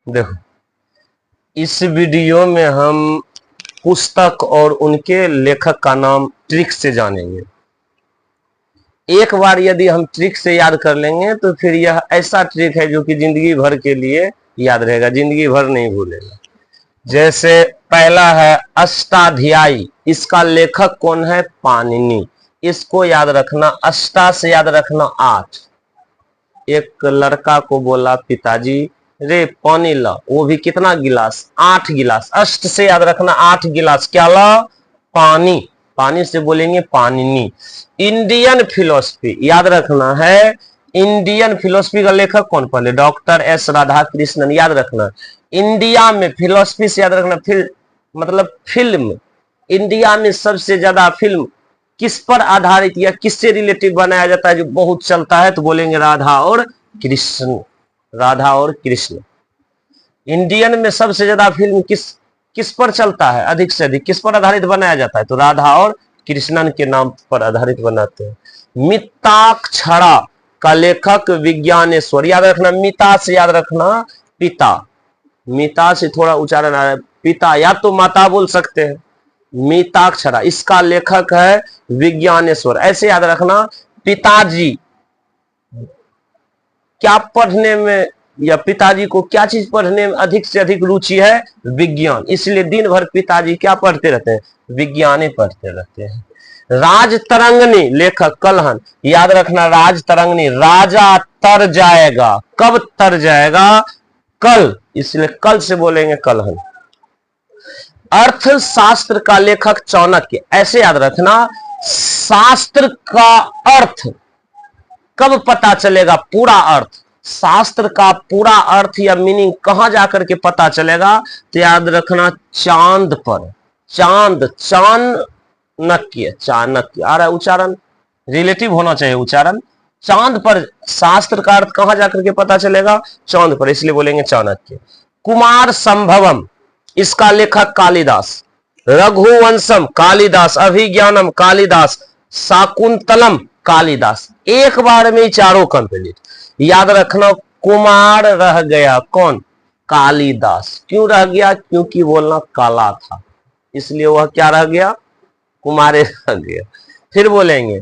देखो, इस वीडियो में हम पुस्तक और उनके लेखक का नाम ट्रिक से जानेंगे। एक बार यदि हम ट्रिक से याद कर लेंगे तो फिर यह ऐसा ट्रिक है जो कि जिंदगी भर के लिए याद रहेगा, जिंदगी भर नहीं भूलेगा। जैसे पहला है अष्टाध्यायी, इसका लेखक कौन है? पाणिनि। इसको याद रखना, अष्टा से याद रखना 8। एक लड़का को बोला पिताजी रे पानी ला, वो भी कितना गिलास? 8 गिलास। अष्ट से याद रखना 8 गिलास, क्या ला? पानी। पानी से बोलेंगे पाणिनि। इंडियन फिलोसफी याद रखना है, इंडियन फिलोसफी का लेखक कौन? पहले डॉक्टर एस राधाकृष्णन, याद रखना। इंडिया में फिलोसफी से याद रखना मतलब फिल्म, इंडिया में सबसे ज्यादा फिल्म किस पर आधारित या किससे रिलेटिव बनाया जाता है जो बहुत चलता है? तो बोलेंगे राधा और कृष्ण। राधा और कृष्ण। इंडियन में सबसे ज्यादा फिल्म किस पर चलता है? अधिक से अधिक किस पर आधारित बनाया जाता है? तो राधा और कृष्णन के नाम पर आधारित बनाते हैं। मिताक्षरा का लेखक विज्ञानेश्वर, याद रखना। मिता से याद रखना पिता, मिता से थोड़ा उच्चारण आ रहा है, पिता या तो माता बोल सकते हैं। मिताक्षरा, इसका लेखक है विज्ञानेश्वर। ऐसे याद रखना पिताजी क्या पढ़ने में या पिताजी को क्या चीज पढ़ने में अधिक से अधिक रुचि है? विज्ञान। इसलिए दिन भर पिताजी क्या पढ़ते रहते हैं? विज्ञान ही पढ़ते रहते हैं। राजतरंगिणी लेखक कलहन, याद रखना राजतरंगिणी, राजा तर जाएगा, कब तर जाएगा? कल, इसलिए कल से बोलेंगे कलहन। अर्थशास्त्र का लेखक चाणक्य, ऐसे याद रखना शास्त्र का अर्थ कब पता चलेगा? पूरा अर्थ, शास्त्र का पूरा अर्थ या मीनिंग कहां जाकर के पता चलेगा? तो याद रखना चांद पर। चांद, चाणक्य, चाणक्य आ रहा है उच्चारण, रिलेटिव होना चाहिए उच्चारण। चांद पर शास्त्र का अर्थ कहां जाकर के पता चलेगा? चांद पर, इसलिए बोलेंगे चाणक्य। कुमार संभवम, इसका लेखक कालिदास। रघुवंशम कालिदास, अभिज्ञानम कालिदास, शाकुंतलम कालिदास। एक बार में चारों कंप्लीट। याद रखना कुमार रह गया, कौन? कालिदास। क्यों रह गया? क्योंकि बोलना काला था, इसलिए वह क्या रह गया? कुमारे रह गया। फिर बोलेंगे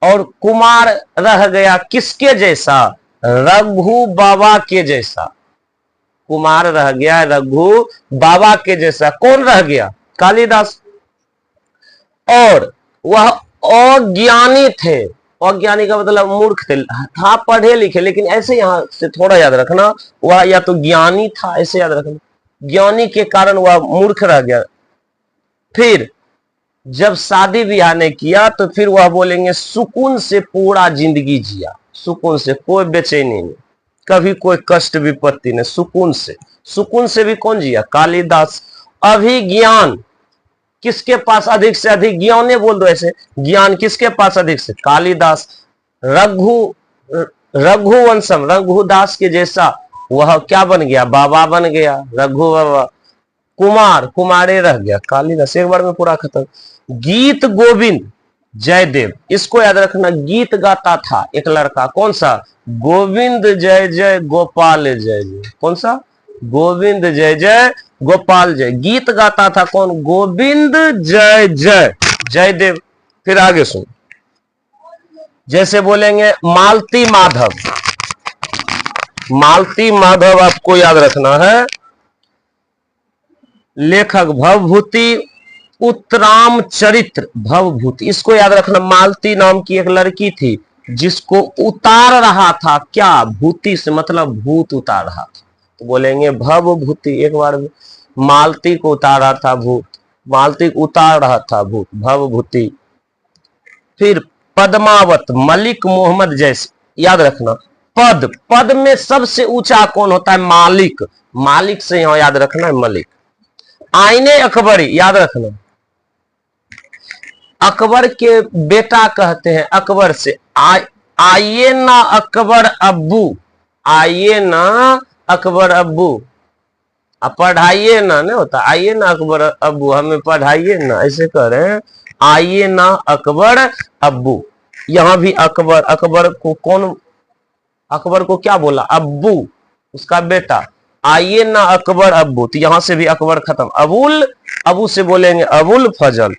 और कुमार रह गया किसके जैसा? रघु बाबा के जैसा। कुमार रह गया रघु बाबा के जैसा। कौन रह गया? कालिदास। और वह अज्ञानी थे, अज्ञानी का मतलब मूर्ख थे, था पढ़े लिखे, लेकिन ऐसे यहां से थोड़ा याद रखना, वह या तो ज्ञानी था, ऐसे याद रखना, ज्ञानी के कारण वह मूर्ख रह गया। फिर जब शादी ब्याह ने किया तो फिर वह बोलेंगे सुकून से पूरा जिंदगी जिया, सुकून से, कोई बेचैनी नहीं, कभी कोई कष्ट विपत्ति नहीं, सुकून से। सुकून से भी कौन जिया? कालिदास। अभिज्ञान किसके पास अधिक से अधिक? ज्ञान बोल दो ऐसे, ज्ञान किसके पास अधिक से? कालिदास। रघुवंशम, रघुदास के जैसा, वह क्या बन गया? बाबा बन गया, रघु बाबा। कुमार, कुमारे रह गया, कालिदास। एक बार में पूरा खत्म। गीत गोविंद जयदेव, इसको याद रखना, गीत गाता था एक लड़का, कौन सा? गोविंद जय जय गोपाल जय जय। कौन सा? गोविंद जय जय गोपाल जय। गीत गाता था कौन? गोविंद जय जय, जयदेव। फिर आगे सुन, जैसे बोलेंगे मालती माधव, मालती माधव आपको याद रखना है, लेखक भवभूति, उत्तराम चरित्र भवभूति, इसको याद रखना। मालती नाम की एक लड़की थी जिसको उतार रहा था, क्या? भूति से मतलब भूत उतार रहा था, तो बोलेंगे भवभूति। एक बार मालती को उतार रहा था भूत, मालती को उतार रहा था भूत, भवभूति। फिर पद्मावत, मलिक मोहम्मद जैसे, याद रखना। पद, पद में सबसे ऊंचा कौन होता है? मालिक, मालिक से यहां याद रखना है मलिक। आईने अकबरी, याद रखना, अकबर के बेटा कहते हैं अकबर से, आइए ना अकबर अब्बू, आइए ना अकबर अब्बू, पढ़ाइए ना, नहीं होता आइए ना अकबर अब्बू, हमें पढ़ाइए ना, ऐसे कह रहे हैं, आइए ना अकबर अब्बू। यहां भी अकबर, अकबर को कौन, अकबर को क्या बोला? अब्बू, उसका बेटा। आइए ना अकबर अब्बू, तो यहां से भी अकबर खत्म, अबुल, अबू से बोलेंगे अबुल फजल।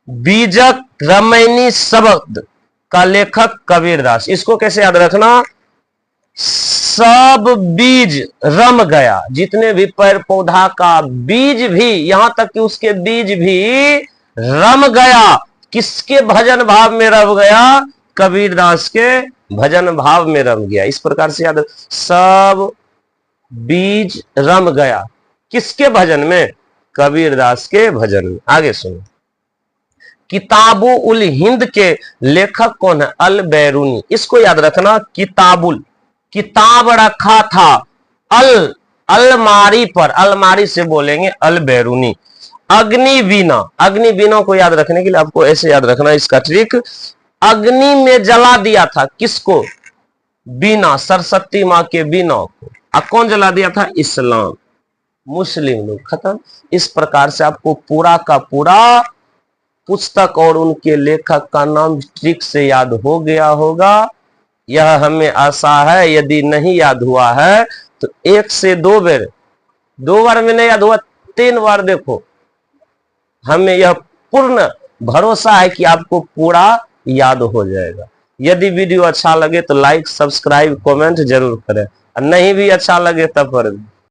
बीजक रमैनी शब्द का लेखक कबीरदास। इसको कैसे याद रखना, सब बीज रम गया, जितने भी पेड़ पौधा का बीज भी, यहां तक कि उसके बीज भी रम गया, किसके भजन भाव में रम गया, कबीरदास के भजन भाव में रम गया। इस प्रकार से याद, सब बीज रम गया, किसके भजन में, कबीरदास के भजन में। आगे सुनो, किताबुल उल हिंद के लेखक कौन है, अल बैरूनी। इसको याद रखना, किताबुल, किताब रखा था अल, अलमारी पर, अलमारी से बोलेंगे अल बैरूनी। अग्निवीणा, अग्निवीणा को याद रखने के लिए आपको ऐसे याद रखना, इसका ट्रिक, अग्नि में जला दिया था किसको, बीना, सरस्वती माँ के बीना को। कौन जला दिया था, इस्लाम, मुस्लिम लोग, खत्म। इस प्रकार से आपको पूरा का पूरा पुस्तक और उनके लेखक का नाम ट्रिक से याद हो गया होगा, यह हमें आशा है। यदि नहीं याद हुआ है तो 1 से 2 बार, 2 बार में नहीं याद हुआ 3 बार देखो, हमें यह पूर्ण भरोसा है कि आपको पूरा याद हो जाएगा। यदि वीडियो अच्छा लगे तो लाइक, सब्सक्राइब, कमेंट जरूर करें, और नहीं भी अच्छा लगे तब पर